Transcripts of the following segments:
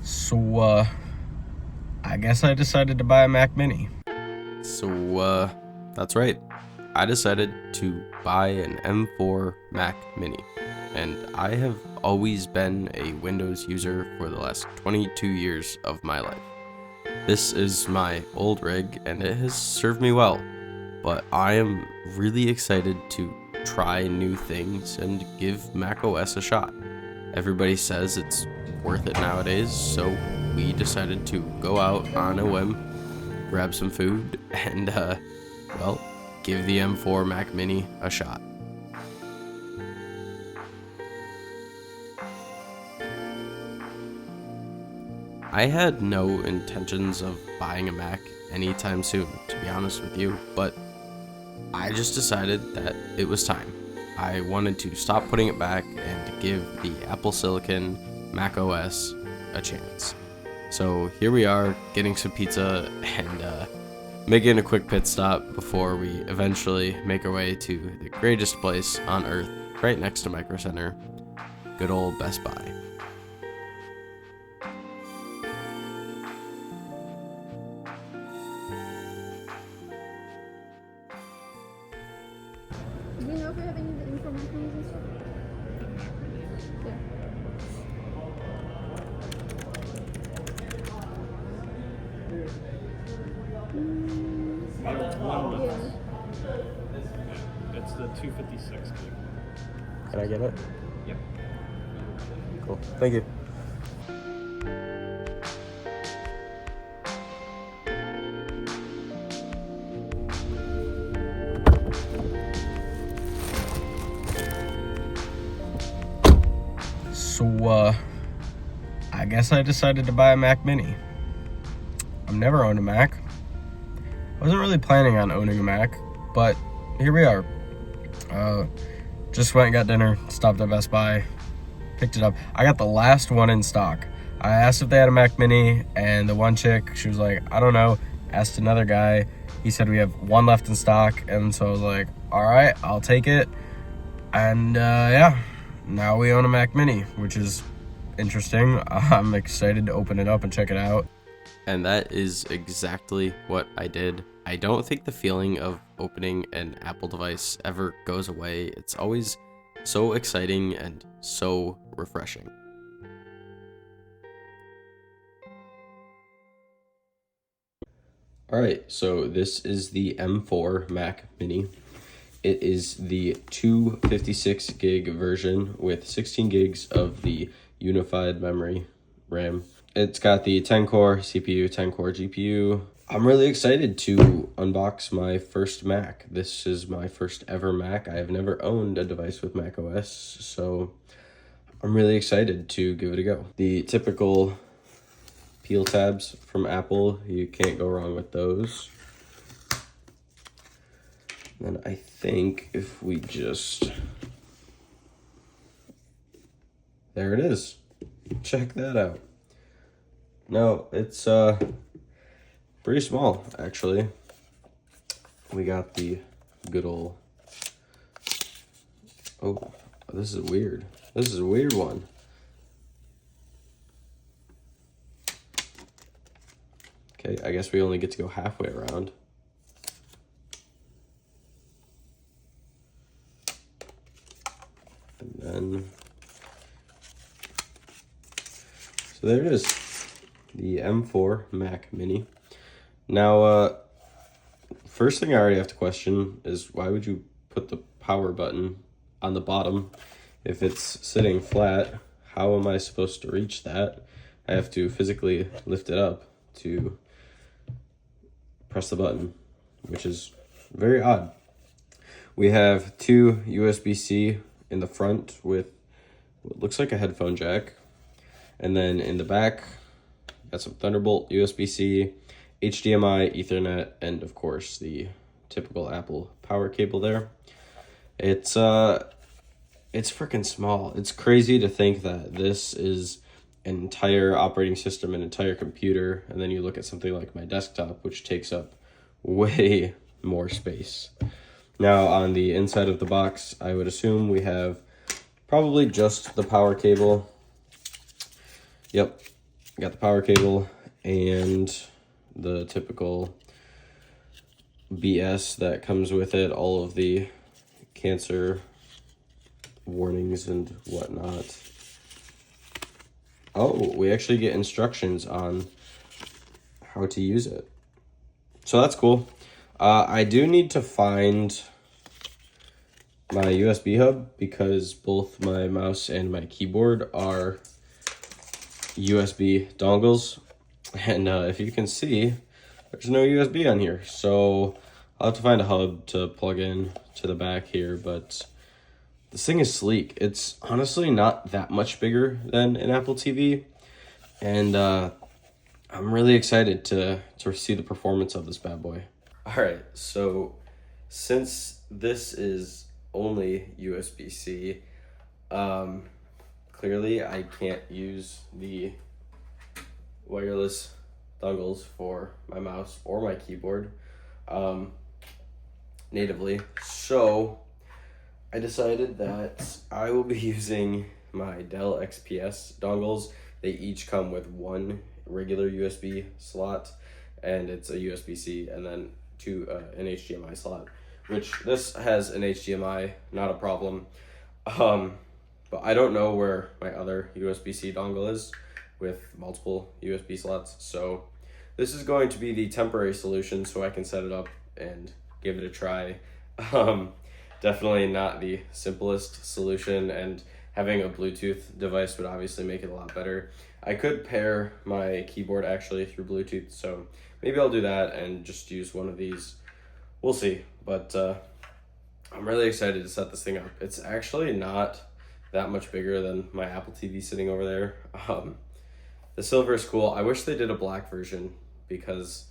So, I guess I decided to buy a Mac Mini. That's right. I decided to buy an M4 Mac Mini, and I have always been a Windows user for the last 22 years of my life. This is my old rig, and it has served me well, but I am really excited to try new things and give macOS a shot. Everybody says it's worth it nowadays, so we decided to go out on a whim, grab some food, and, give the M4 Mac Mini a shot. I had no intentions of buying a Mac anytime soon, to be honest with you, but I just decided that it was time. I wanted to stop putting it back and give the Apple Silicon Mac OS a chance. So here we are, getting some pizza and making a quick pit stop before we eventually make our way to the greatest place on earth, right next to Micro Center, good old Best Buy. Do you know if we have any info macros and stuff? Yeah. Yeah. It's the 256 gig. Can I get it? Yep. Cool. Thank you. So, I guess I decided to buy a Mac Mini. I've never owned a Mac. I wasn't really planning on owning a Mac, but here we are. Just went and got dinner, stopped at Best Buy, picked it up. I got the last one in stock. I asked if they had a Mac Mini, and the one chick, she was like, I don't know. Asked another guy, he said we have one left in stock, and so I was like, all right, I'll take it. And yeah, now we own a Mac Mini, which is interesting. I'm excited to open it up and check it out. And that is exactly what I did. I don't think the feeling of opening an Apple device ever goes away. It's always so exciting and so refreshing. Alright, so this is the M4 Mac Mini. It is the 256 gig version with 16 gigs of the unified memory RAM. It's got the 10 core CPU, 10 core GPU. I'm really excited to unbox my first Mac. This is my first ever Mac. I have never owned a device with Mac OS, so I'm really excited to give it a go. The typical peel tabs from Apple, you can't go wrong with those. And then I think if we just, there it is. Check that out. No, it's pretty small, actually. We got the good old, oh, this is weird. This is a weird one. Okay, I guess we only get to go halfway around. And then, so there it is, the M4 Mac Mini. Now, first thing I already have to question is why would you put the power button on the bottom if it's sitting flat? How am I supposed to reach that? I have to physically lift it up to press the button, which is very odd. We have two USB-C in the front with what looks like a headphone jack. And then in the back, got some Thunderbolt, USB-C, HDMI, Ethernet, and of course the typical Apple power cable there. It's freaking small. It's crazy to think that this is an entire operating system, an entire computer, and then you look at something like my desktop, which takes up way more space. Now on the inside of the box, I would assume we have probably just the power cable. Yep, got the power cable and the typical BS that comes with it, all of the cancer warnings and whatnot. Oh, we actually get instructions on how to use it. So that's cool. I do need to find my USB hub because both my mouse and my keyboard are USB dongles. And if you can see, there's no USB on here. So I'll have to find a hub to plug in to the back here, but this thing is sleek. It's honestly not that much bigger than an Apple TV. And I'm really excited to see the performance of this bad boy. All right, so since this is only USB-C, clearly I can't use the wireless dongles for my mouse or my keyboard natively. So I decided that I will be using my Dell XPS dongles. They each come with one regular USB slot, and it's a USB-C, and then an HDMI slot, which this has an HDMI, not a problem. But I don't know where my other USB-C dongle is with multiple USB slots. So this is going to be the temporary solution so I can set it up and give it a try. Definitely not the simplest solution, and having a Bluetooth device would obviously make it a lot better. I could pair my keyboard actually through Bluetooth, so maybe I'll do that and just use one of these. We'll see, but I'm really excited to set this thing up. It's actually not that much bigger than my Apple TV sitting over there. The silver is cool. I wish they did a black version because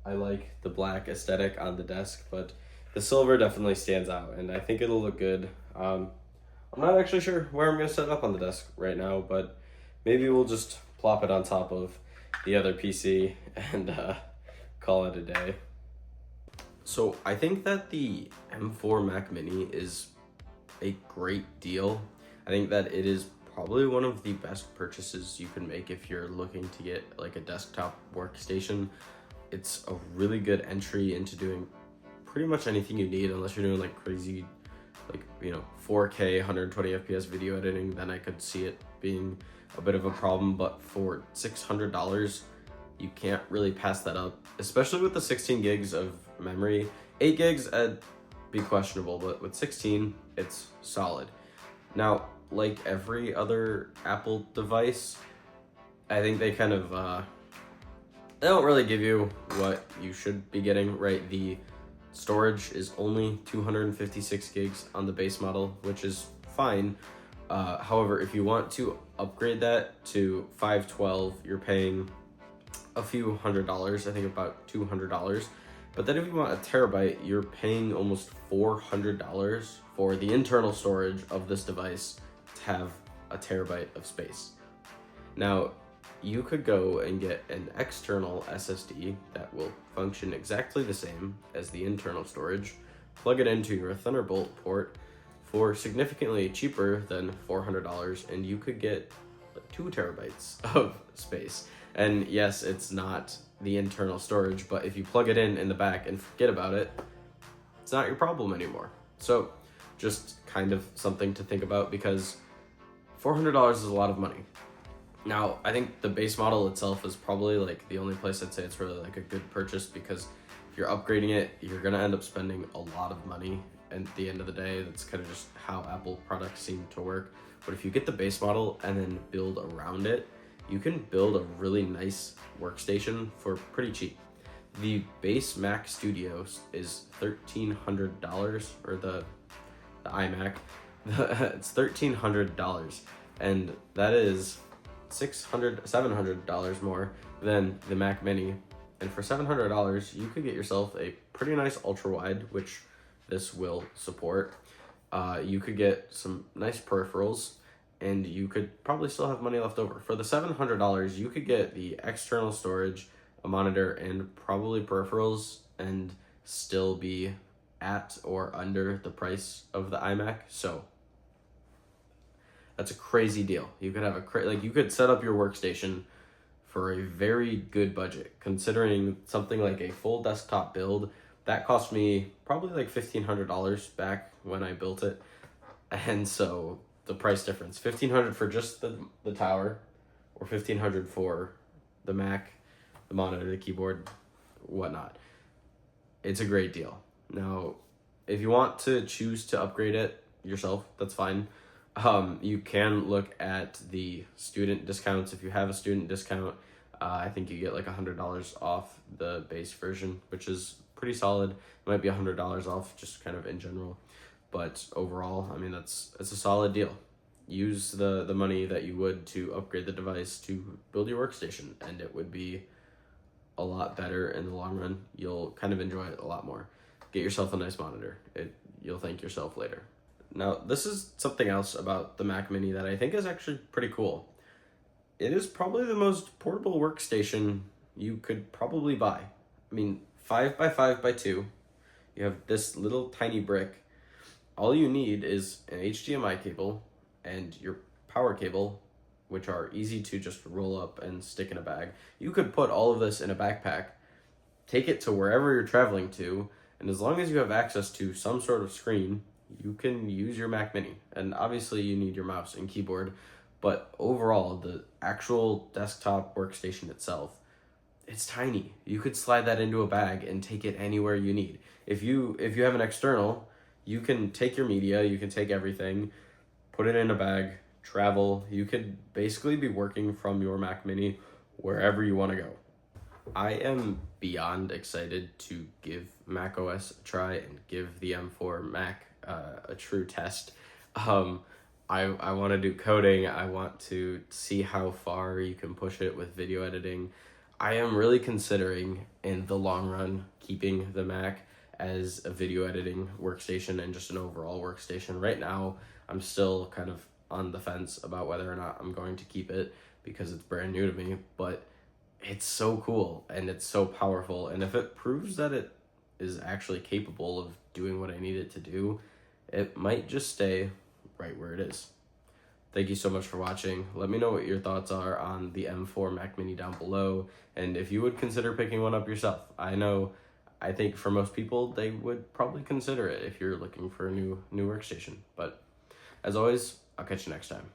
I like the black aesthetic on the desk, but the silver definitely stands out, and I think it'll look good. I'm not actually sure where I'm going to set it up on the desk right now, but maybe we'll just plop it on top of the other PC and call it a day. So I think that the M4 Mac Mini is a great deal. I think that it is probably one of the best purchases you can make if you're looking to get like a desktop workstation. It's a really good entry into doing pretty much anything you need, unless you're doing like crazy, like, 4K 120 FPS video editing, then I could see it being a bit of a problem. But for $600, you can't really pass that up, especially with the 16 gigs of memory. 8 gigs I'd be questionable, but with 16, it's solid. Now, like every other Apple device, I think they kind of they don't really give you what you should be getting, right? The storage is only 256 gigs on the base model, which is fine. However, if you want to upgrade that to 512, you're paying a few $100s, I think about $200. But then if you want a terabyte, you're paying almost $400 for the internal storage of this device to have a terabyte of space. Now, you could go and get an external SSD that will function exactly the same as the internal storage, plug it into your Thunderbolt port for significantly cheaper than $400, and you could get 2 terabytes of space. And yes, it's not the internal storage, but if you plug it in the back and forget about it, it's not your problem anymore. So just kind of something to think about, because $400 is a lot of money. Now, I think the base model itself is probably like the only place I'd say it's really like a good purchase, because if you're upgrading it, you're gonna end up spending a lot of money. And at the end of the day, that's kind of just how Apple products seem to work. But if you get the base model and then build around it, you can build a really nice workstation for pretty cheap. The base Mac Studio is $1,300, or the iMac, it's $1,300, and that is $700 more than the Mac Mini. And for $700, you could get yourself a pretty nice ultra wide, which this will support. You could get some nice peripherals, and you could probably still have money left over. For the $700, you could get the external storage, a monitor, and probably peripherals, and still be at or under the price of the iMac. So that's a crazy deal. You could have you could set up your workstation for a very good budget, considering something like a full desktop build that cost me probably like $1,500 back when I built it. And so the price difference, $1,500 for just the tower, or $1,500 for the Mac, the monitor, the keyboard, whatnot. It's a great deal. Now, if you want to choose to upgrade it yourself, that's fine. You can look at the student discounts. If you have a student discount, I think you get like $100 off the base version, which is pretty solid. It might be $100 off just kind of in general, but overall, I mean, it's a solid deal. Use the money that you would to upgrade the device to build your workstation, and it would be a lot better in the long run. You'll kind of enjoy it a lot more. Get yourself a nice monitor. You'll thank yourself later. Now, this is something else about the Mac Mini that I think is actually pretty cool. It is probably the most portable workstation you could probably buy. I mean, 5x5x2. You have this little tiny brick. All you need is an HDMI cable and your power cable, which are easy to just roll up and stick in a bag. You could put all of this in a backpack, take it to wherever you're traveling to, and as long as you have access to some sort of screen, you can use your Mac Mini. And obviously you need your mouse and keyboard, but overall, the actual desktop workstation itself, it's tiny. You could slide that into a bag and take it anywhere you need. If you have an external, you can take your media, you can take everything, put it in a bag, travel. You could basically be working from your Mac Mini wherever you want to go. I am beyond excited to give macOS a try and give the M4 Mac a true test. I want to do coding. I want to see how far you can push it with video editing. I am really considering in the long run keeping the Mac as a video editing workstation and just an overall workstation. Right now, I'm still kind of on the fence about whether or not I'm going to keep it because it's brand new to me, but it's so cool and it's so powerful. And if it proves that it is actually capable of doing what I need it to do, it might just stay right where it is. Thank you so much for watching. Let me know what your thoughts are on the M4 Mac Mini down below, and if you would consider picking one up yourself. I think for most people, they would probably consider it if you're looking for a new workstation. But as always, I'll catch you next time.